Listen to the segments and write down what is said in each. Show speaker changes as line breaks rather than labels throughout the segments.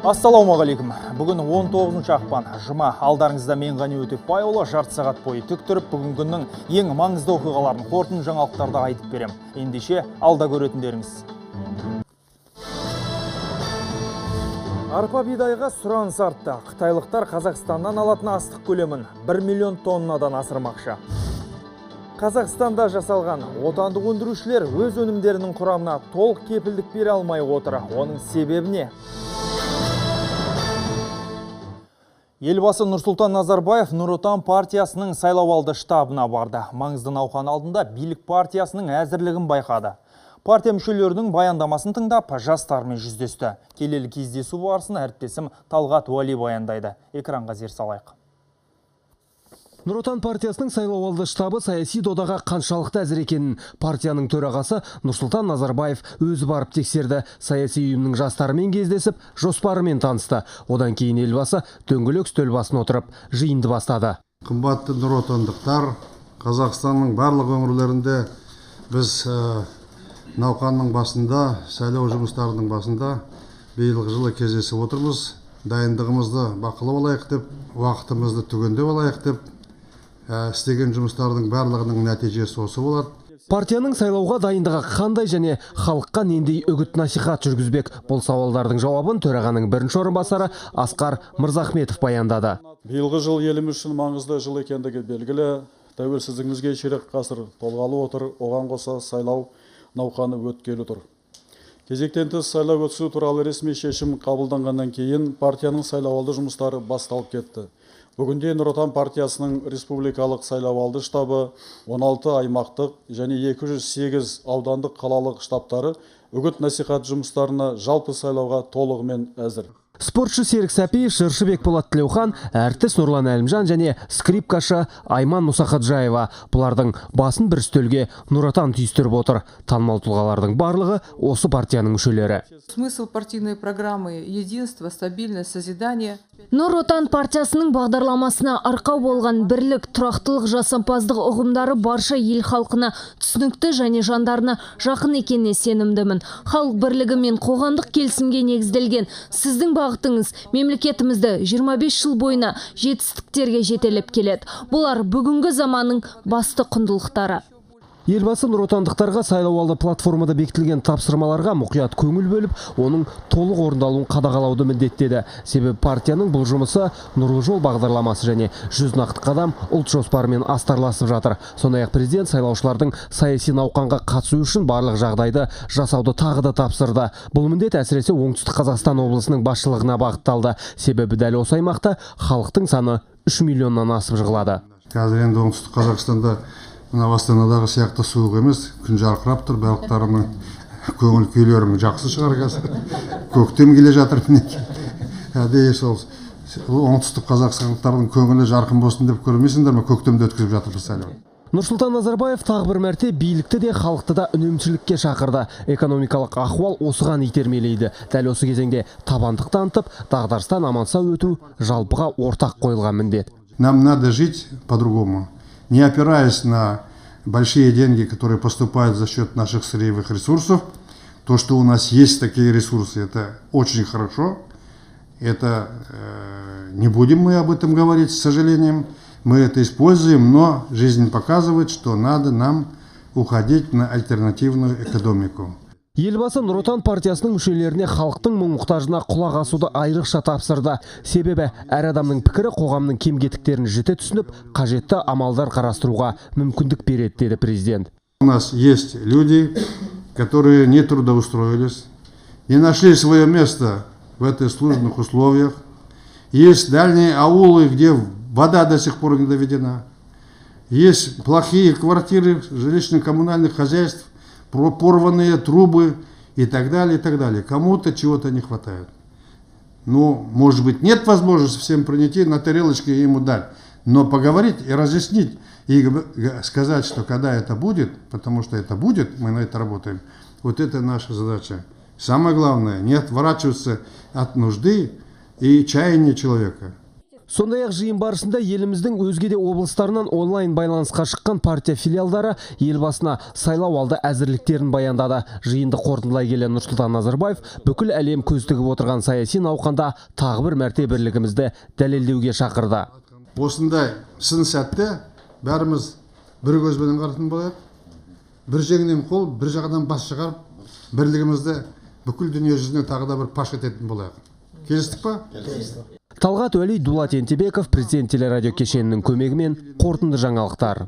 Ассалаумағалейкум. Бүгін 19 ақпан. Жұма. Алдарыңызда мен Ғани Өтепбайұлы жарты сағат бойы түк тұрып, бүгінгі күннің ең маңызды оқиғаларын қорытынды жаңалықтарды айтып берем. Ендеше алда көретіндеріңіз. Арпа бидайға сұраныс артты. Қытайлықтар Қазақстаннан алатын астық көлемін 1 миллион тоннадан асырмақшы. Қазақстанда жасалған отандық өндірушілер өз өнімдерінің құрамына толық кепілдік бере алмай отыр. Оның себебі не? Елбасы Нұрсұлтан Назарбаев Нұр Отан партиясының сайлауалды штабына барды. Маңызды науқан алдында билік партиясының әзірлігін байқады. Партия мүшелерінің баяндамасын тыңдап, жастармен жүздесті. Келелі кездесу барысын әріптесім Талғат Уали баяндайды. Экранға зер салайық.
Нұр Отан партиясының сайлауалды штабы саяси додаға қаншалықты әзір екенін партияның төрағасы Нұрсұлтан Назарбаев өзі барып тексерді. Саяси ұйымның жастарымен кездесіп, жоспарымен танысты. Одан кейін елбасы дөңгелек үстел басына отырып, жиынды бастады.
Қымбатты нұр отандықтар, Қазақстанның барлық өңірлерінде біз науқанның басында, сайлау жұмыстарының басында биылғы жылы кездесіп отырмыз. Дайындығымызды бақылап алайық деп, уақытымызды түгендеп алайық деп, істеген жұмыстардың барлығының нәтижесі осы болады.
Партияның сайлауға дайындығы қандай және халыққа нендей үгіт насихат жүргізбек? Бұл сауалдардың жауабын төрағаның бірінші орынбасары Асқар Мырзахметов баяндады.
Биылғы жыл еліміз үшін маңызды жыл екендігі белгілі. Тәуелсіздігімізге ширек ғасыр толғалы отыр. Оған қоса сайлау науқаны өткелі тұр. Кезектен тыс сайлау өткізу туралы ресми шешім қабылданғаннан кейін партияның сайлауалды жұмыстары басталып кетті. Бүгінде Нұр Отан партиясының республикалық сайлауалды штабы 16 аймақтық және 208 аудандық қалалық штабтары үгіт насихат жұмыстарына жалпы сайлауға толығымен әзір.
Спортшы Серік Сәпиев, жыршы Бекболат Тілеухан, әртіс Нұрлан Әлімжан және скрипкашы Айман Мұсақаджаева. Бұлардың басын бір үстелге Нұр Отан түйістіріп отыр. Танымал тұлғалардың барлығы осы партияның мүшелері.
Смысл партийной программы – единство, стабильность, созидание.
Нұр Отан партиясының бағдарламасына арқау болған бірлік, тұрақтылық, жасампаздық ұғымдары барша ел халқына түсінікті және жандарына жақын екеніне сенімдімін. Халық бірлігі мен қоғамдық келісімге негізделген сіздің бағытыңыз мемлекетімізді 25 жыл бойына жетістіктерге жетелеп келеді. Бұлар бүгінгі заманның басты құндылықтары.
Елбасы нұр отандықтарға сайлауалды платформада бекітілген тапсырмаларға мұқият көңіл бөліп, оның толық орындалуын қадағалауды міндеттеді. Себебі партияның бұл жұмысы Нұрлы жол бағдарламасы және 100 нақты қадам ұлт жоспарымен астарласып жатыр. Сондай-ақ президент сайлаушылардың саяси науқанға қатысу үшін барлық жағдайды жасауды тағы да тапсырды. Бұл міндет әсіресе оңтүстік Қазақстан облысының басшылығына бағытталды. Себебі дәл осы аймақта халықтың саны 3 миллионнан асып жығылады.
Қазір енді оңтүстік Қазақстанда мына Астанадағы сияқты суық емес, күн жарқырап тұр, балықтарының көңіл күйлерінің жақсы шығар қазір. Көктем келе жатыр мінекей. Әдейі сол оңтүстік қазақстандықтардың көңілі жарқын болсын деп көрмейсіңдер ме, көктемде өткізіп жатырмыз сайлау.
Нұрсұлтан Назарбаев тағы бір мәрте билікті де халықты да үнемшілікке шақырды. Экономикалық ахуал осыған итермелейді. Дәл осы кезеңде табандық танытып, дағдарыстан аман-сау өту жалпыға ортақ қойылған міндет.
Нам надо жить по-другому. Не опираясь на большие деньги, которые поступают за счет наших сырьевых ресурсов. То, что у нас есть такие ресурсы, это очень хорошо. Это не будем мы об этом говорить, с сожалением. Мы это используем, но жизнь показывает, что надо нам уходить на альтернативную экономику.
Елбасы Нұр Отан партиясының мүшелеріне халықтың мұң-мұқтажына құлақ асуды айрықша тапсырды. Себебі әр адамның пікірі қоғамның кем-кетіктерін жіті түсініп, қажетті амалдар қарастыруға мүмкіндік береді, деді президент.
У нас есть люди, которые не трудоустроились, не нашли свое место в этих сложных условиях. Есть дальние аулы, где вода до сих пор не доведена. Есть плохие квартиры жилищно-коммунальных хозяйств, порванные трубы и так далее, и так далее. Кому-то чего-то не хватает. Ну, может быть, нет возможности всем принести на тарелочке ему дать, но поговорить и разъяснить, и сказать, что когда это будет, потому что это будет, мы на это работаем, вот это наша задача. Самое главное, не отворачиваться от нужды и чаяния человека.
Сондай-ақ жиын барысында еліміздің өзге де облыстарынан онлайн байланысқа шыққан партия филиалдары елбасына сайлау алды әзірліктерін баяндады. Жиынды қорытындылай келе Нұрсұлтан Назарбаев бүкіл әлем көз тігіп отырған саяси науқанда тағы бір мәрте бірлігімізді дәлелдеуге шақырды.
Осындай сын сәтте бәріміз бір көзбен қарайтын болайық. Бір жеңнен қол, бір жағадан бас шығарып, бірлігімізді бүкіл дүние жүзіне тағы да бір паш ететін болайық. Келістік па?
Талғат Уәли, Дулат Ентебеков, президент телерадио кешенінің көмегімен қорытынды жаңалықтар.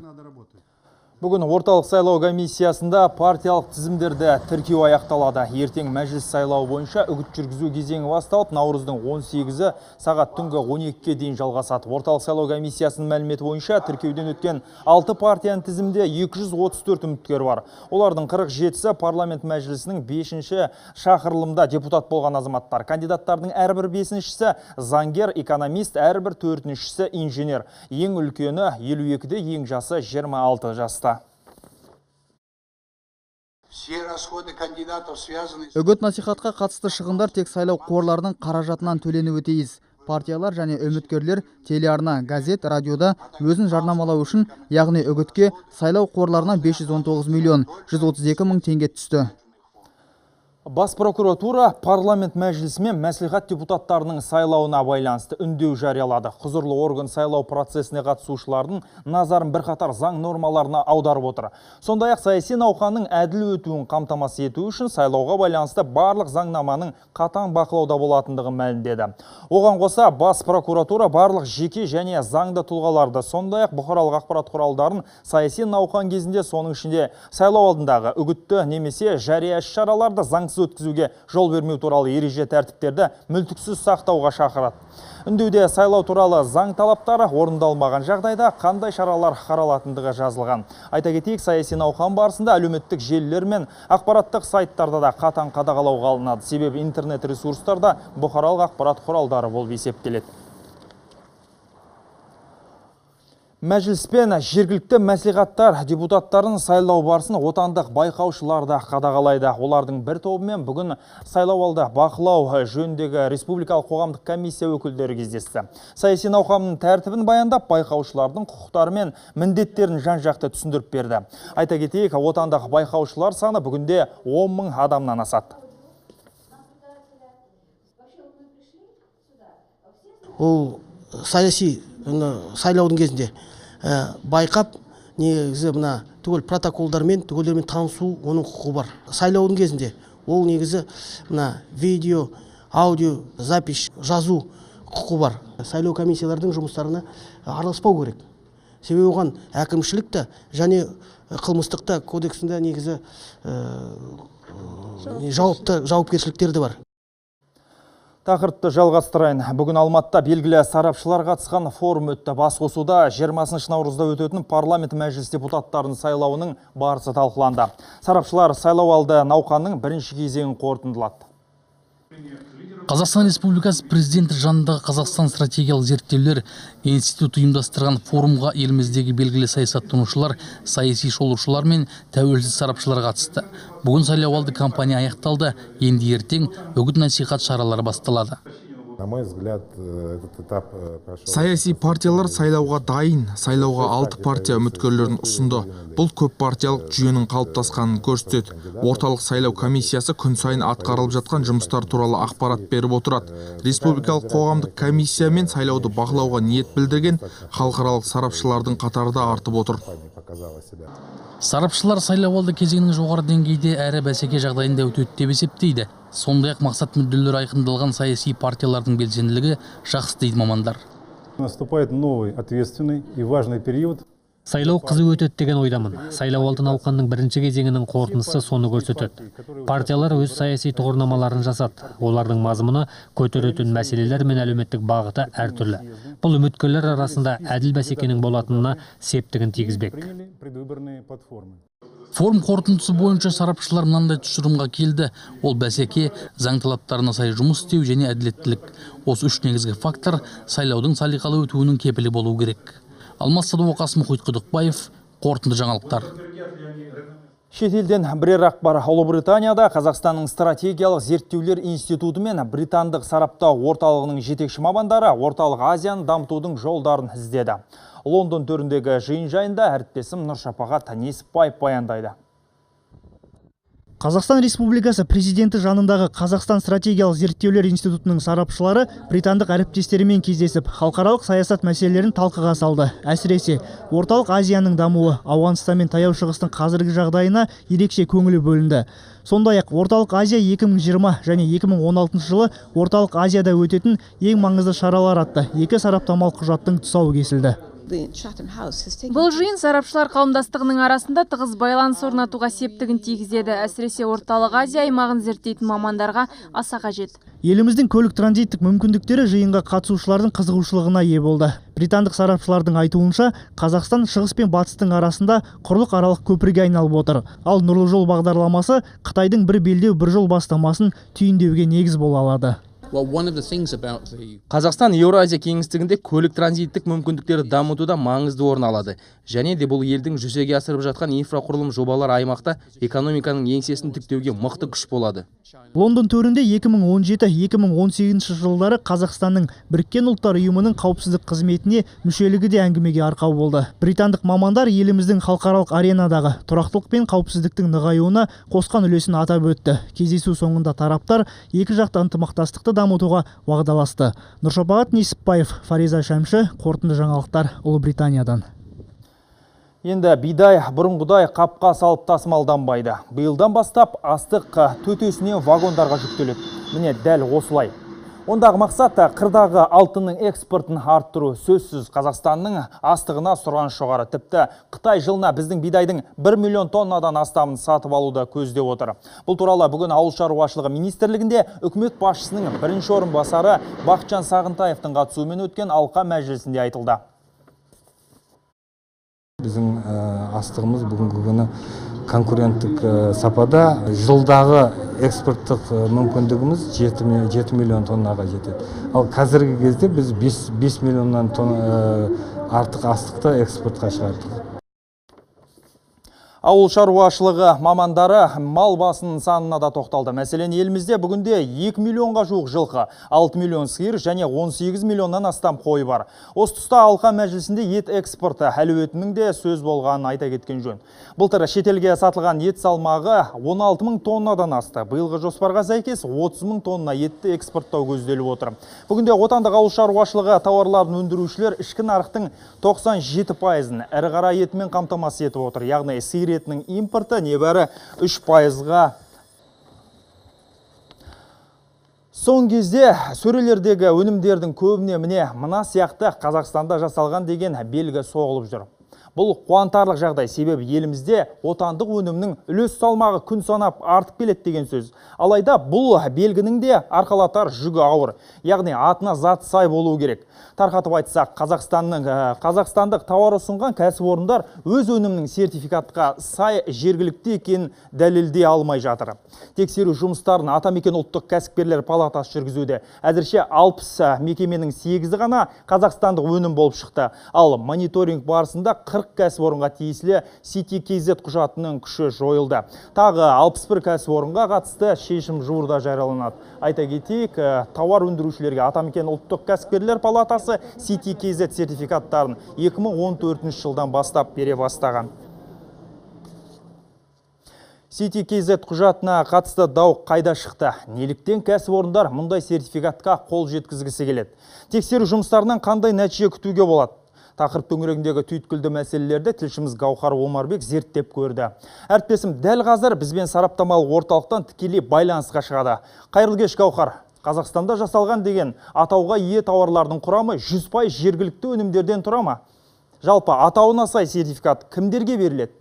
Бүгін орталық сайлау комиссиясында партиялық тізімдерді тіркеу аяқталады. Ертең мәжіліс сайлауы бойынша үгіт жүргізу кезеңі басталып, наурыздың 18-і сағат түнгі 12-ке дейін жалғасады. Орталық сайлау комиссиясының мәліметі бойынша тіркеуден өткен 6 партияның тізімде 234 үміткер бар. Олардың 47-сі парламент мәжілісінің 5-ші шақырылымда депутат болған азаматтар. Кандидаттардың әрбір 5-шісі заңгер, экономист, әрбір 4-шісі инженер. Ең үлкені 52-де, ең жасы 26 жаста.
Үгіт насихатқа қатысты шығындар тек сайлау қорларының қаражатынан төленуі тиіс. Партиялар және үміткерлер телеарна, газет, радиода өзін жарнамалау үшін, яғни үгітке сайлау қорларынан 519 миллион 132 мың теңге түсті.
Бас прокуратура парламент мәжілісі мен мәслихат депутаттарының сайлауына байланысты үндеу жариялады. Құзырлы орган сайлау процесіне қатысушылардың назарын бірқатар заң нормаларына аударып отыр. Сондай-ақ саяси науқанның әділ өтуін қамтамасыз ету үшін сайлауға байланысты барлық заңнаманың қатаң бақылауда болатындығын мәлімдеді. Оған қоса бас прокуратура барлық жеке және заңды тұлғаларды, сондай-ақ бұқаралық ақпарат құралдарын саяси науқан кезінде, соның ішінде сайлау алдындағы үгітті немесе жария іс-шараларды заңсыз өткізуге жол бермеу туралы ереже тәртіптерді мүлтіксіз сақтауға шақырады. Үндеуде сайлау туралы заң талаптары орындалмаған жағдайда қандай шаралар қаралатындығы жазылған. Айта кетейік, саяси науқан барысында әлеуметтік желілер мен ақпараттық сайттарда да қатаң қадағалауға алынады. Себебі интернет ресурстарда бұқаралық ақпарат құралдары болып есептеледі. Мәжіліс пен жергілікті мәслихаттар депутаттарын сайлау барысын отандық байқаушыларда қадағалайды. Олардың бір тобымен бүгін сайлауалды бақылау жөніндегі республикалық қоғамдық комиссия өкілдері кездесті. Саяси науқанның тәртібін баяндап, байқаушылардың құқықтары мен міндеттерін жан-жақты түсіндіріп берді. Айта кетейік, отандық байқаушылар саны бүгінде 10 мың адамнан асады.
Ол саяси сайлаудың кезінде байқап, негізі мына түгел протоколдармен, түгелдермен танысу оның құқығы бар. Сайлаудың кезінде ол негізі мына видео, аудио, запись, жазу құқығы бар. Сайлау комиссиялардың жұмыстарына араласпау керек. Себебі оған әкімшілікті және қылмыстықта кодексінде негізі жауапкершіліктерді бар.
Тақырыпты жалғастырайын. Бүгін Алматыда белгілі сарапшылар қатысқан форум өтті. Басқосуда 20 наурызда өтетін парламент мәжіліс депутаттарын сайлауының барысы талқыланды. Сарапшылар сайлау алды науқанның бірінші кезеңін қорытындылады.
Қазақстан Республикасы президенті жанындағы Қазақстан стратегиялық зерттеулер институты ұйымдастырған форумға еліміздегі белгілі саясаттанушылар, саяси шолушылар мен тәуелсіз сарапшылар қатысты. Бүгін сайлауалды кампания аяқталды, енді ертең үгіт насихат шаралары басталады.
На мой взгляд, этот этап прошел.
Саяси партиялар сайлауға дайын. Сайлауға 6 партия үміткерлерін ұсынды. Бұл көп партиялық жүйенің қалыптасқанын көрсетеді. Орталық сайлау комиссиясы күн сайын атқарылып жатқан жұмыстар туралы ақпарат беріп отырады. Республикалық қоғамдық комиссия мен сайлауды бақылауға ниет білдірген халықаралық сарапшылардың қатары да артып отыр.
Сарапшылар сайлауалды кезеңнің жоғары деңгейде әрі бәсеке жағдайында өтеді деп есептейді. Сондай-ақ мақсат мүдделер айқындалған саяси партиялардың белсенділігі жақсы дейді мамандар.
Наступает новый ответственный и важный период.
Сайлау қызу өтеді деген ойдамын. Сайлауалды науқанның бірінші кезеңінің қорытындысы соны көрсетеді. Партиялар өз саяси тұғырнамаларын жасады. Олардың мазмұны көтеретін мәселелер мен әлеуметтік бағыты әртүрлі. Бұл үміткерлер арасында әділ бәсекенің болатынына септігін тигізбек.
Форум қорытындысы бойынша сарапшылар мынандай тұжырымға келді. Ол бәсеке, заң талаптарына сай жұмыс істеу және әділеттілік. Осы үш негізгі фактор сайлаудың салиқалы өтуінің кепілі болу керек. Алмас Садуақас, Мұхит Құдықбаев, қорытынды жаңалықтар.
Шетелден бірер ақпар. Ұлыбританияда Қазақстанның стратегиялық зерттеулер институты мен британдық сараптау орталығының жетекші мамандары орталық Азияны дамытудың жолдарын іздеді. Лондон төріндегі жиын жайында әріптесім Нұршапағат Несіпбаев баяндайды.
Қазақстан Республикасы президенті жанындағы Қазақстан стратегиялық зерттеулер институтының сарапшылары британдық әріптестерімен кездесіп, халықаралық саясат мәселелерін талқыға салды. Әсіресе орталық Азияның дамуы, Ауғанстан мен Таяу Шығыстың қазіргі жағдайына ерекше көңілі бөлінді. Сондай-ақ орталық Азия 2020 және 2016 жылы орталық Азияда өтетін ең маңызды шаралар атты екі сараптамалық құжаттың тұсауы кесілді.
Бұл жиын сарапшылар қауымдастығының арасында тығыз байланыс орнатуға септігін тигізеді. Әсіресе орталық Азия аймағын зерттейтін мамандарға аса қажет.
Еліміздің көлік транзиттік мүмкіндіктері жиынға қатысушылардың қызығушылығына ие болды. Британдық сарапшылардың айтуынша, Қазақстан шығыс пен батыстың арасында құрлық аралық көпірге айналып отыр. Ал Нұрлы жол бағдарламасы Қытайдың бір белдеу бір жол бастамасын түйіндеуге негіз бола алады.
Қазақстан Еуразия кеңістігінде көлік транзиттік мүмкіндіктері дамытуда маңызды орын алады. Және де бұл елдің жүзеге асырып жатқан инфрақұрылым жобалар аймақта экономиканың еңсесін тіктеуге мықты күш болады.
Лондон төрінде 2017-2018 жылдары Қазақстанның Біріккен Ұлттар ұйымының қауіпсіздік қызметіне мүшелігі де әңгімеге арқау болды. Британдық мамандар еліміздің халықаралық аренадағы тұрақтылық пен қауіпсіздіктің нығаюына қосқан үлесін атап өтті. Кездесу соңында тараптар екі жақты ынтымақтастықты дамытуға уағдаласты. Нұршапағат Несіпбаев, Фариза Шәмші, қорытынды жаңалықтар, Ұлыбританиядан.
Енді бидай бұрынғыдай қапқа салып тасымалданбайды. Биылдан бастап астық төтесіне вагондарға жүктеледі. Міне дәл осылай. Ондағы мақсат қырдағы алтынның экспортын арттыру. Сөзсіз Қазақстанның астығына сұраныс жоғары. Тіпті Қытай жылына біздің бидайдың 1 миллион тоннадан астамын сатып алуды көздеп отыр. Бұл туралы бүгін Ауыл шаруашылығы министрлігінде үкімет басшысының бірінші орынбасары Бақытжан Сағынтаевтың қатысуымен өткен алқа мәжілісінде айтылды.
Біздің астығымыз бүгінгі күні конкуренттік сапада жылдағы экспорттық мүмкіндігіміз 7 миллион тоннаға жетеді. Ал қазіргі кезде біз 5 миллионнан тонна артық астықты экспортқа шығардық.
Ауыл шаруашылығы мамандары мал басының санына да тоқталды. Мәселен, елімізде бүгінде 2 миллионға жуық жылқы, 6 миллион сиыр және 18 миллионнан астам қой бар. Осы тұста алқа мәжілісінде ет экспорты әлеуетінің де сөз болғанын айта кеткен жөн. Былтыр шетелге сатылған ет салмағы 16 мың тоннадан асты. Биылғы жоспарға сәйкес 30 мың тонна етті экспорттау көзделіп отыр. Бүгінде отандық ауыл шаруашылығы тауарларын өндірушілер ішкі нарықтың 97%-ын ірі қара етімен қамтамасыз етіп отыр. Яғни сиыр етінің импорты небәрі 3%-ға. Соң кезде сөрелердегі өнімдердің көбіне мына сияқты Қазақстанда жасалған деген белгі соғылып жүр. Бұл қуантарлық жағдай, себебі елімізде отандық өнімнің үлес салмағы күн санап артып келеді деген сөз. Алайда бұл белгінің де арқалатар жүгі ауыр, яғни атына зат сай болуы керек. Тарқатып айтсақ, қазақстандық тауар ұсынған кәсіпорындар өз өнімнің сертификатқа сай жергілікті екенін дәлелдей алмай жатыр. Тексеру жұмыстарын Атамекен ұлттық кәсіпкерлер палатасы жүргізуде. Әзірше 60 мекеменің 8-і ғана қазақстандық өнім болып шықты. Ал мониторинг барысында 40 кәсіпорынға тиесілі CTKZ құжатының күші жойылды. Тағы 61 кәсіпорынға қатысты шешім жуырда жарияланады. Айта кетейік, тауар өндірушілерге Атамекен ұлттық кәсіпкерлер палатасы CTKZ сертификаттарын 2014 жылдан бастап бере бастаған. CTKZ құжатына қатысты дау қайда шықты? Неліктен кәсіпорындар мұндай сертификатқа қол жеткізгісі келеді? Тексеру жұмыстарынан қандай нәтиже күтуге болады? Тақырып төңірегіндегі түйткілді мәселелерді тілшіміз Гаухар Омарбек зерттеп көрді. Әріптесім дәл қазір бізбен сараптамалық орталықтан тікелей байланысқа шығады. Қайырлы кеш, Гаухар. Қазақстанда жасалған деген атауға ие тауарлардың құрамы 100% жергілікті өнімдерден тұра ма? Жалпы атауына сай сертификат кімдерге беріледі?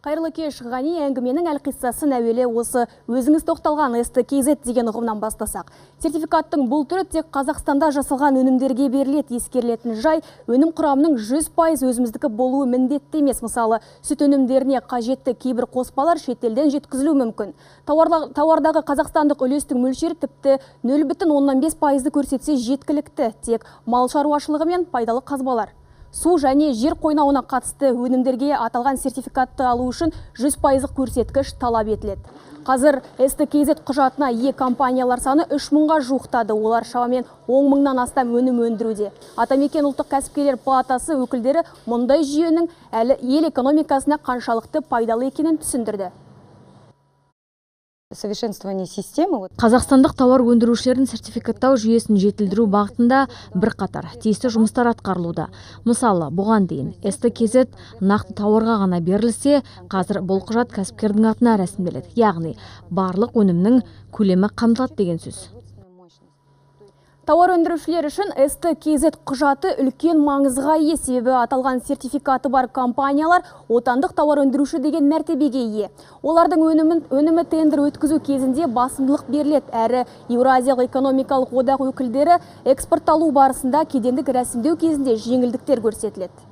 Қайырлы кеш, Ғани, әңгіменің әлқиссасын әуелі осы өзіңіз тоқталған STKZ деген ұғымнан бастасақ. Сертификаттың бұл түрі тек Қазақстанда жасалған өнімдерге беріледі. Ескерілетін жай, өнім құрамының 100% өзіміздікі болуы міндетті емес. Мысалы, сүт өнімдеріне қажетті кейбір қоспалар шетелден жеткізілуі мүмкін. Тауардағы қазақстандық үлестің мөлшері тіпті 0,15%-ді көрсетсе жеткілікті. Тек мал шаруашылығы мен пайдалы қазбалар. Су және жер қойнауына қатысты өнімдерге аталған сертификатты алу үшін 100% көрсеткіш талап етіледі. Қазір СТКЗ құжатына ие компаниялар саны 3000-ға жуықтады. Олар шамамен 10.000-нан астам өнім өндіруде. Атамекен ұлттық кәсіпкерлер палатасы өкілдері мұндай жүйенің әлі ел экономикасына қаншалықты пайдалы екенін түсіндірді.
Совершенствование системы.
Қазақстандық тауар өндірушілердің сертификаттау жүйесін жетілдіру бағытында бірқатар тиісті жұмыстар атқарылуда. Мысалы, бұған дейін СТКЗ нақты тауарға ғана берілсе, қазір бұл құжат кәсіпкердің атына рәсімделеді. Яғни, барлық өнімнің көлемі қамтылады деген сөз.
Тауар өндірушілер үшін СТКЗ құжаты үлкен маңызға ие, себебі аталған сертификаты бар компаниялар отандық тауар өндіруші деген мәртебеге ие. Олардың өнімі тендер өткізу кезінде басымдылық беріледі, әрі Еуразиялық экономикалық одақ өкілдері экспортталу барысында кедендік рәсімдеу кезінде жеңілдіктер көрсетіледі.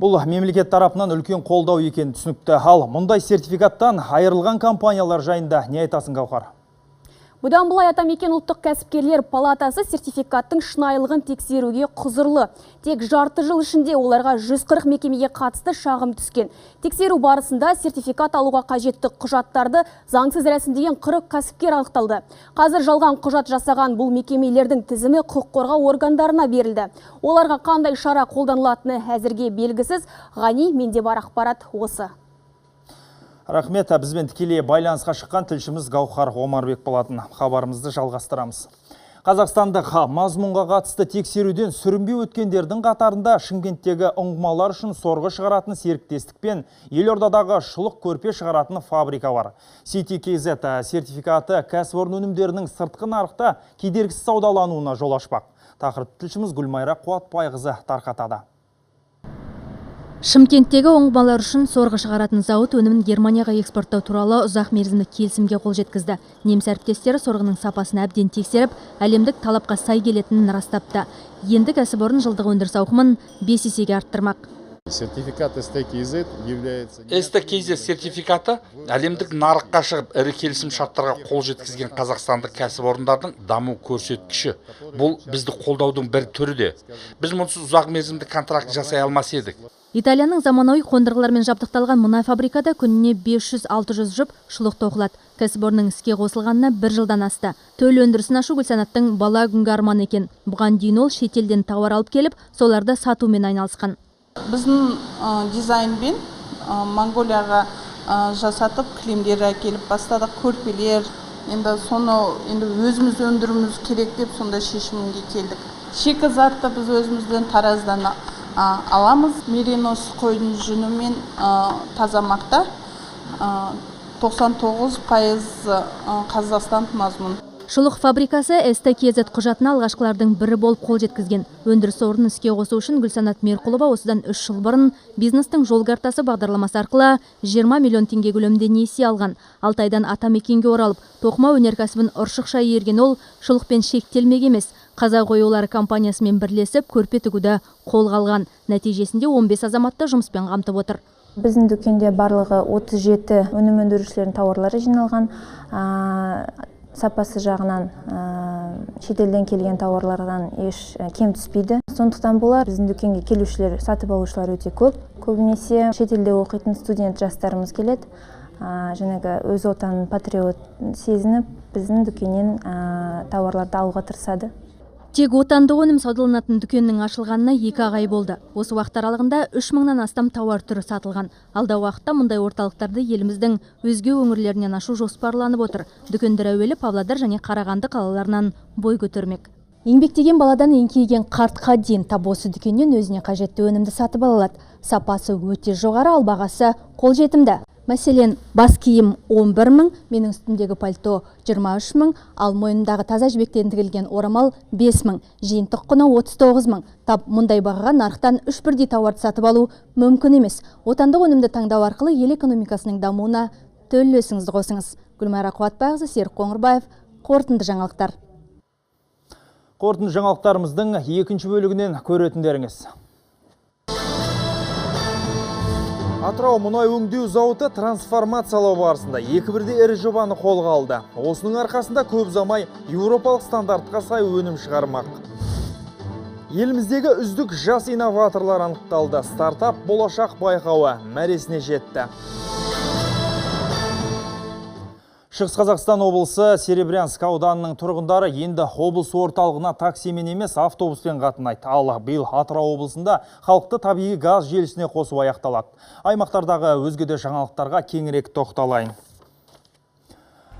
Бұл мемлекет тарапынан үлкен қолдау екен түсінікті. Ал мұндай сертификаттан айырылған компаниялар жайында не айтасың, Гауһар?
Бұдан бұлай Атамекен ұлттық кәсіпкерлер палатасы сертификаттың шынайылығын тексеруге құзырлы. Тек жарты жыл ішінде оларға 140 мекемеге қатысты шағым түскен. Тексеру барысында сертификат алуға қажетті құжаттарды заңсыз рәсімдеген 40 кәсіпкер анықталды. Қазір жалған құжат жасаған бұл мекемелердің тізімі құқық қорғау органдарына берілді. Оларға қандай шара қолданылатыны әзірге белгісіз. Ғани, менде бар ақпарат осы.
Рахмет, бізбен тікелей байланысқа шыққан тілшіміз Гауһар Омарбек болатын. Хабарымызды жалғастырамыз. Қазақстандық мазмұнға қатысты тексеруден сүрінбей өткендердің қатарында Шымкенттегі ұңғымалар үшін сорғы шығаратын серіктестікпен елордадағы шұлық көрпе шығаратын фабрика бар. СТКЗ сертификаты кәсіпорын өнімдерінің сыртқы нарықта кедергісіз саудалануына жол ашпақ. Тақырып тілшіміз Гүлмайра Қуатбайқызы тарқатады.
Шымкенттегі ұңғымалар үшін сорғы шығаратын зауыт өнімін Германияға экспорттау туралы ұзақ мерзімді келісімге қол жеткізді. Неміс әріптестері сорғының сапасын әбден тексеріп, әлемдік талапқа сай келетінін растапты. Енді кәсіпорын жылдық өндіріс ауқымын 5 есеге арттырмақ.
Сертификат СТКЗ является...
СТКЗ сертификаты әлемдік нарыққа шығып ірі келісім шарттарға қол жеткізген қазақстандық кәсіпорындардың даму көрсеткіші. Бұл бізді қолдаудың бір түрі де. Біз мұнсыз ұзақ мерзімді контракт жасай алмас едік.
Италияның заманауи қондырғылармен жабдықталған мұнай фабрикада күніне 500-600 жұп шұлық тоқылады. Кәсіпорынның іске қосылғанына 1 жылдан асты. Төл өндірісін ашу Гүлсанаттың бала күнгі арманы екен. Бұған дейін ол шетелден тауар алып келіп, соларды сатумен айналысқан.
Біздің дизайнбен Монголияға жасатып кілемдер әкеліп бастадық, көрпелер. Енді соны өзіміз өндіруіміз керек деп сонда шешімге келдік. Шикізатты біз өзімізден Тараздан аламыз. Меринос қойдың жүні мен таза мақта 99% Қазақстан мазмұн.
Шұлық фабрикасы СТКЗ құжатына алғашқылардың бірі болып қол жеткізген. Өндіріс орнын іске қосу үшін Гүлсанат Мерқұлова осыдан 3 жыл бұрын бизнестің жол картасы бағдарламасы арқылы 20 миллион теңге көлемінде несие алған. 6 айдан Атамекенге оралып, тоқыма өнеркәсібін ұршықша ерген ол шұлықпен шектелмек емес. Қазақ оюлары компаниясымен бірлесіп көрпе тігуді қолға алған. Нәтижесінде 15 азаматты жұмыспен қамтып отыр.
Біздің дүкенде барлығы 37 өнім өндірушілердің тауарлары жиналған. Сапасы жағынан шетелден келген тауарлардан еш кем түспейді. Сондықтан болар біздің дүкенге келушілер, сатып алушылар өте көп. Көбінесе шетелде оқитын студент жастарымыз келеді. Жаңағы өз отанын патриот сезініп, біздің дүкеннен тауарларды алуға тырысады.
Тек отандық өнім саудаланатын дүкеннің ашылғанына 2 ай болды. Осы уақыт аралығында 3000-нан астам тауар түрі сатылған. Алда уақытта мұндай орталықтарды еліміздің өзге өңірлерінен ашу жоспарланып отыр. Дүкендер әуелі Павлодар және Қарағанды қалаларынан бой көтермек. Еңбектеген баладан еңкейген қартқа дейін тап осы дүкеннен өзіне қажетті өнімді сатып ала алады. Сапасы өте жоғары, ал бағасы қолжетімді. Мәселен, бас киім 11 мың, менің үстімдегі пальто 23 мың, ал мойнымдағы таза жібектен тігілген орамал 5 мың, жиынтық құны 39 мың. Тап мұндай бағаға нарықтан 3 бірдей тауарды сатып алу мүмкін емес. Отандық өнімді таңдау арқылы ел экономикасының дамуына төл үлесіңізді қосыңыз. Гүлмайра Қуатбайқызы, Серік Қоңырбаев, қорытынды жаңалықтар.
Қорытынды жаңалықтарымыздың екінші бөлігінен көретіндеріңіз. Атырау мұнай өңдеу зауыты трансформациялау барысында 2-бірде ірі жобаны қолға алды. Осының арқасында көп замай еуропалық стандартқа сай өнім шығармақ. Еліміздегі үздік жас инноваторлар анықталды. Стартап болашақ байқауы мәресіне жетті. Шығыс Қазақстан облысы Серебрянск ауданының тұрғындары енді облыс орталығына таксимен емес автобуспен қатынайды. Ал биыл Атырау облысында халықты табиғи газ желісіне қосу аяқталады. Аймақтардағы өзге де жаңалықтарға кеңірек тоқталайын.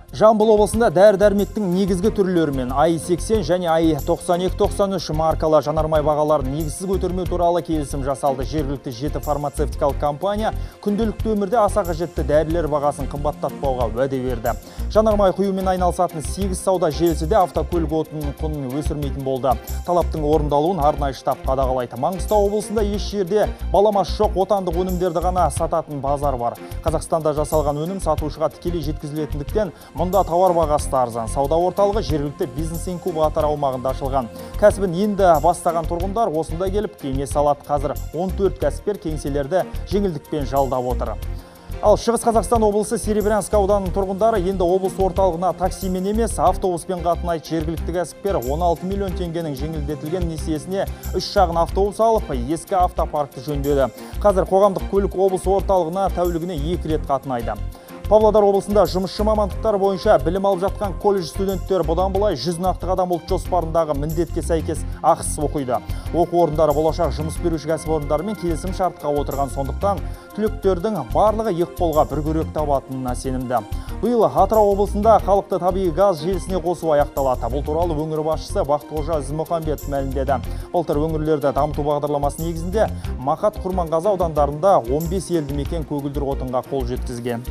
Жамбыл облысында дәрі-дәрмектің негізгі түрлерімен АИ-80 және АИ-92-93 маркалы жанармай бағаларын негізсіз көтермеу туралы келісім жасалды. Жергілікті 7 фармацевтикалық компания күнделікті өмірде аса қажетті дәрілер бағасын қымбаттатпауға уәде берді. Жанармай құюмен айналысатын 8 сауда желісі де автокөлік отынының құнын өсірмейтін болды. Талаптың орындалуын арнайы штаб қадағалайды. Маңғыстау облысында еш жерде баламасы жоқ отандық өнімдерді ғана сататын базар бар. Қазақстанда жасалған өнім сатушыға тікелей жеткізілетіндіктен мұнда тауар бағасы арзан. Сауда орталығы жергілікті бизнес-инкубатор аумағында ашылған. Кәсібін енді бастаған тұрғындар осында келіп кеңес алады. Қазір 14 кәсіпкер кеңселерді жеңілдікпен жалдап отыр. Ал Шығыс Қазақстан облысы Серебрянск ауданының тұрғындары енді облыс орталығына таксимен емес, автобуспен қатынайды. Жергілікті кәсіпкер 16 миллион теңгенің жеңілдетілген несиесіне 3 шағын автобус алып, ескі автопаркті жөндеді. Қазір қоғамдық көлік облыс орталығына тәулігіне 2 рет қатынайды. Павлодар облысында жұмысшы мамандықтар бойынша білім алып жатқан колледж студенттері бұдан былай 100 нақты қадам ұлт жоспарындағы міндетке сәйкес ақысыз оқиды. Оқу орындары болашақ жұмыс беруші кәсіпорындармен келісім шартқа отырған, сондықтан түлектердің барлығы екі қолға бір күрек табатынына сенімді. Биыл Атырау облысында халықты табиғи газ желісіне қосу аяқталады. Бұл туралы өңір басшысы Бақтықожа Ізмұхамбетов мәлімдеді. Былтыр өңірлерді дамыту бағдарламасы негізінде Мақат, Құрманғазы аудандарында 15 елді мекен көгілдір отынға қол жеткізген.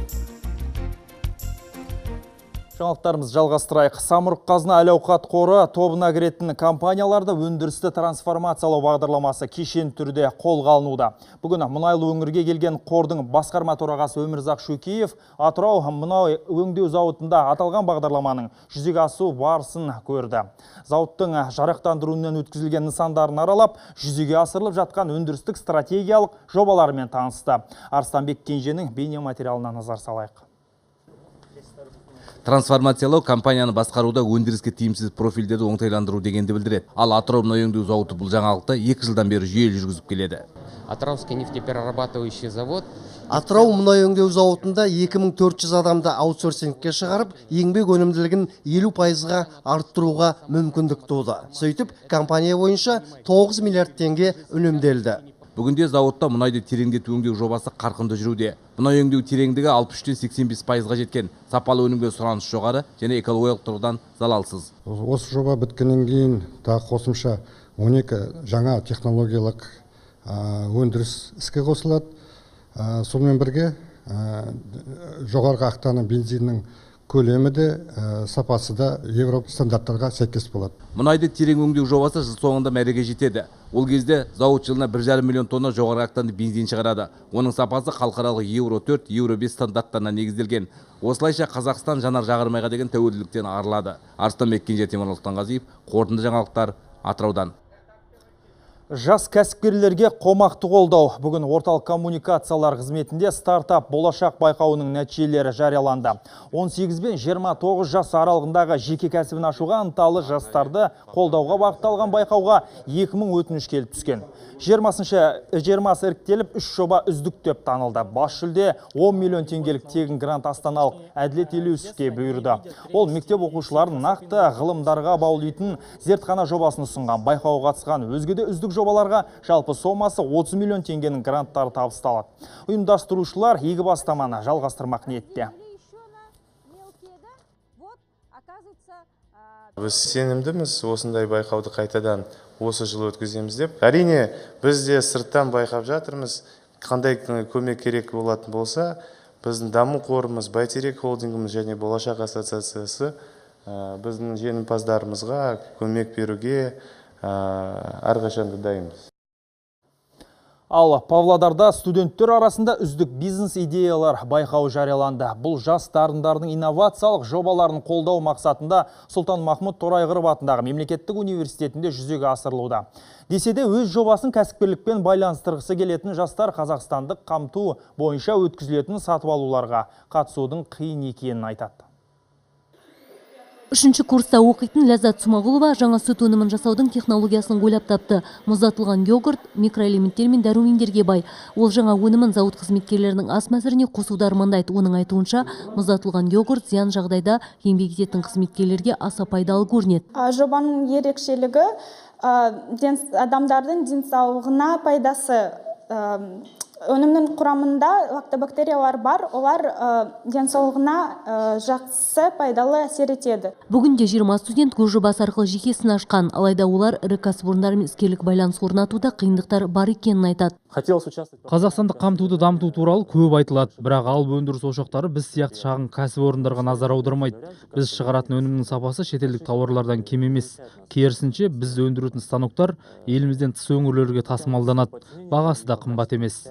Жаңалықтарымыз жалғастырайық. Самұрық қазына әл-ауқат қоры тобына кіретін компанияларды өндірісті трансформациялау бағдарламасы кешен түрде қолға алынуда. Бүгін мұнайлы өңірге келген қордың басқарма төрағасы Өмірзақ Шөкеев Атырау мұнай өңдеу зауытында аталған бағдарламаның жүзеге асу барысын көрді. Зауыттың жарақтандыруынан өткізілген нысандарын аралап, жүзеге асырылып жатқан өндірістік стратегиялық жобаларымен танысты. Арыстанбек Кенженің бейнематериалына назар салайық.
Трансформациялау компанияны басқаруда өндіріске тиімсіз профильдерді оңтайландыру дегенді білдіреді. Ал Атырау мұнай өңдеу зауыты бұл жаңалықты 2 жылдан бері жүйелі жүргізіп келеді.
Атырауский нефтеперерабатывающий завод
Атырау мұнай өңдеу зауытында 2400 адамды аутсорсингке шығарып, еңбек өнімділігін 50%-ға арттыруға мүмкіндік туды. Сөйтіп, компания бойынша 9 миллиард теңге үнемделді.
Бүгінде зауытта мұнайды тереңдету өңдеу жобасы қарқынды жүруде. Мұнай өңдеу тереңдігі 63-85%-ға жеткен, сапалы өнімге сұраныс жоғары және экологиялық тұрғыдан залалсыз.
Осы жоба біткеннен кейін тағы қосымша 12 жаңа технологиялық өндіріс іске қосылады. Сонымен бірге жоғарғы ақтаны бензиннің көлемі де сапасы да Европа стандарттарға сәйкес болады.
Мұнайды терең өңдеу жобасы жыл соңында мәреге жетеді. Ол кезде зауыт жылына 1,5 миллион тонна жоғары ақтанды бензин шығарады. Оның сапасы халықаралық Еуро 4, Еуро 5 стандарттарына негізделген. Осылайша Қазақстан жанар-жағармайға деген тәуелділіктен арылады. Арыстанбек Кенже, Темір Сұлтанғазиев, қорытынды жаңалықтар, Атыраудан.
Жас кәсіпкерлерге қомақты қолдау. Бүгін орталық коммуникациялар қызметінде стартап болашақ байқауының нәтижелері жарияланды. 18 бен 29 жас аралығындағы жеке кәсібін ашуға ынталы жастарды қолдауға бағытталған байқауға 2000 өтініш келіп түскен. 20 іріктеліп 3 жоба үздік деп танылды. Бас жүлде 10 миллион теңгелік тегін грант астаналық Әділет Елеусовке бұйырды. Ол мектеп оқушыларын нақты ғылымдарға баулитын зертхана жобасын ұсынған. Байқауға қатысқан өзге де үздік жобаларға жалпы сомасы 30 миллион теңгенің гранттары табысталады. Ұйымдастырушылар игі бастаманы жалғастырмақ ниетте.
Біз сенімдіміз осындай байқауды қайтадан осы жылы өткіземіз деп. Әрине, біз де сырттан байқап жатырмыз. Қандай көмек керек болатын болса, біздің даму қорымыз, Бәйтерек холдингіміз және Болашақ ассоциациясы біздің жеңімпаздарымызға көмек беруге әрқашанда дайынбыз.
Ал Павлодарда студенттер арасында үздік бизнес идеялар байқауы жарияланды. Бұл жас дарындардың инновациялық жобаларын қолдау мақсатында Сұлтан Махмұд Торайғыров атындағы мемлекеттік университетінде жүзеге асырылуда. Десе де өз жобасын кәсіпкерлікпен байланыстырғысы келетін жастар қазақстандық қамту бойынша өткізілетін сатып алуларға қатысудың қиын екенін айтады.
Үшінші курста оқитын Ләззат Смағұлова жаңа сүт өнімін жасаудың технологиясын ойлап тапты. Мұздатылған йогурт микроэлементтер мен дәрумендерге бай. Ол жаңа өнімін зауыт қызметкерлерінің ас мәзіріне қосуды армандайды. Оның айтуынша, мұздатылған йогурт зиян жағдайда еңбек ететін қызметкерлерге аса пайдалы көрінеді.
Жобаның ерекшелігі адамдардың денсаулығына пайдасы. Өнімнің құрамында лактобактериялар бар, олар денсаулығына жақсы пайдалы әсер етеді.
Бүгінде 20 студент көз жобасы арқылы жекесін ашқан, алайда олар ірі кәсіпорындармен іскерлік байланыс орнатуда қиындықтар бар екенін айтады.
Қазақстандық қамтуды дамыту туралы көп айтылады, бірақ алып өндіріс ошақтары біз сияқты шағын кәсіпорындарға назар аудармайды. Біз шығаратын өнімнің сапасы шетелдік тауарлардан кем емес. Керісінше, біз өндіретін станоктар елімізден тыс өңірлерге тасымалданады. Бағасы да қымбат емес.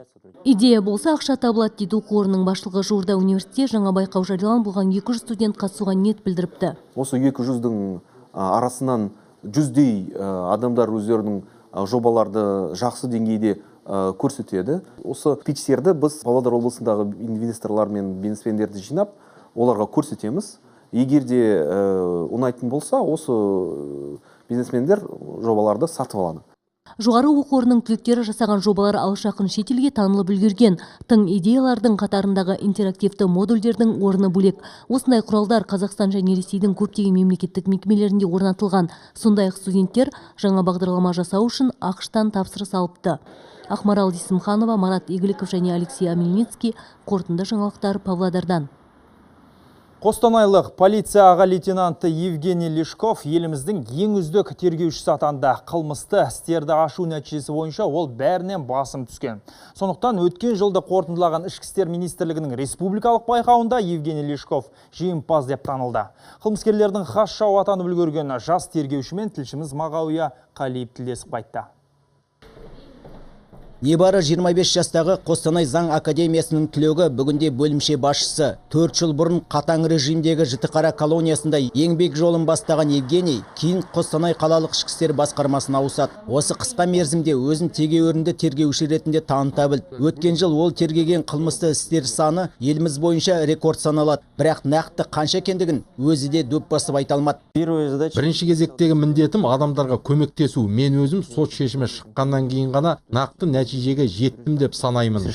Идея болса ақша табылады дейді оқу орнының басшылығы. Жуырда университетте жаңа байқау жарияланып, бұған 200 студент қатысуға ниет білдіріпті.
Осы 200-дің арасынан 100-дей адамдар өздерінің жобаларды жақсы деңгейде көрсетеді. Осы питчтерді біз Павлодар облысындағы инвесторлар мен бизнесмендерді жинап, оларға көрсетеміз. Егер де ұнайтын болса, осы бизнесмендер жобаларды сатып алады.
Жоғары оқу орнының түлектері жасаған жобалар алыс-жақын шетелге танылып үлгерген. Тың идеялардың қатарындағы интерактивті модульдердің орны бөлек. Осындай құралдар Қазақстан және Ресейдің көптеген мемлекеттік мекемелерінде орнатылған. Сондай-ақ студенттер жаңа бағдарлама жасау үшін ақш-тан тапсырыс алыпты. Ақмарал Есімханова, Марат Игіліков және Алексей Амельницкий. Қорытынды жаңалықтар Павлодардан.
Қостанайлық полиция аға лейтенанты Евгений Лешков еліміздің ең үздік тергеушісі атанды. Қылмысты істерді ашу нәтижесі бойынша ол бәрінен басым түскен. Сондықтан өткен жылды қорытындылаған Ішкі істер министрлігінің республикалық байқауында Евгений Лешков жеңімпаз деп танылды. Қылмыскерлердің хас жауы атанып үлгерген жас тергеушімен тілшіміз Мағауия Қалиев тілдесіп қайтты.
Небары 25 жастағы Қостанай заң академиясының түлегі бүгінде бөлімше басшысы. 4 жыл бұрын қатаң режимдегі Жітіқара колониясында еңбек жолын бастаған Евгений кейін Қостанай қалалық ішкі істер басқармасына ауысады. Осы қысқа мерзімде өзін тегеурінді тергеуші ретінде таныта білді. Өткен жыл ол тергеген қылмысты істер саны еліміз бойынша рекорд саналады. Бірақ нақты қанша екендігін өзі де дөп басып айта алмады.
Бірінші кезектегі міндетім адамдарға көмектесу. Мен өзім сот шешімі шыққаннан кейін ғана нақты нәтижеге жеттім деп санаймын.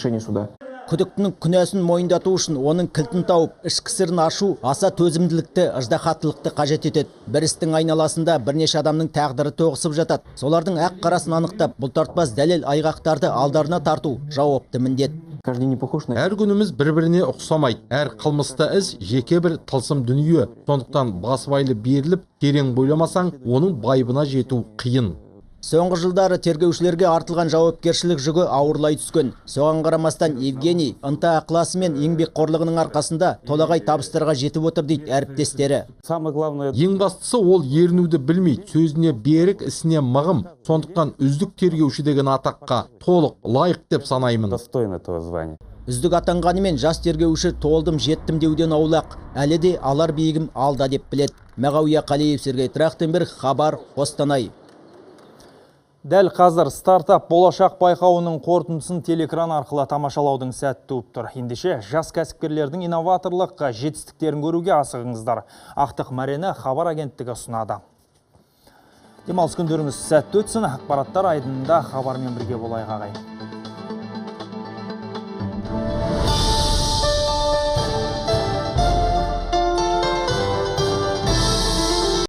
Күдіктінің күнәсін мойындату үшін оның кілтін тауып, ішкі сырын ашу аса төзімділікті, ыждахаттылықты қажет етеді. Бір істің айналасында бірнеше адамның тағдыры тоғысып жатады. Солардың ақ қарасын анықтап, бұлтартпас дәлел айғақтарды алдарына тарту жауапты міндет.
Әр күніміз бір-біріне ұқсамайды. Әр қылмысты іс жеке бір тылсым дүние. Сондықтан басыбайлы беріліп, терең бойламасаң, оның байыбына жету қиын.
Соңғы жылдары тергеушілерге артылған жауапкершілік жүгі ауырлай түскен. Соған қарамастан Евгений ынта ықыласы мен еңбек қорлығының арқасында толағай табыстарға жетіп отыр дейді әріптестері.
Ең бастысы ол ерінуді білмейді, сөзіне берік, ісіне мығым. Сондықтан үздік тергеуші деген атаққа толық лайық деп санаймын.
Үздік атанғанымен жас тергеуші толдым жеттім деуден аулақ, әлі де алар биігім алда деп біледі. Мағауия Қалиев, Сергей Трахтенберг, Хабар, Қостанай.
Дәл қазір стартап болашақ байқауының қорытындысын телекран арқылы тамашалаудың сәтті туып тұр. Ендеше жас кәсіпкерлердің инноваторлық жетістіктерін көруге асығыңыздар. Ақтық мәрені Хабар агенттігі ұсынады. Демалыс күндеріңіз сәтті өтсін. Ақпараттар айдында Хабармен бірге болайық ағайын.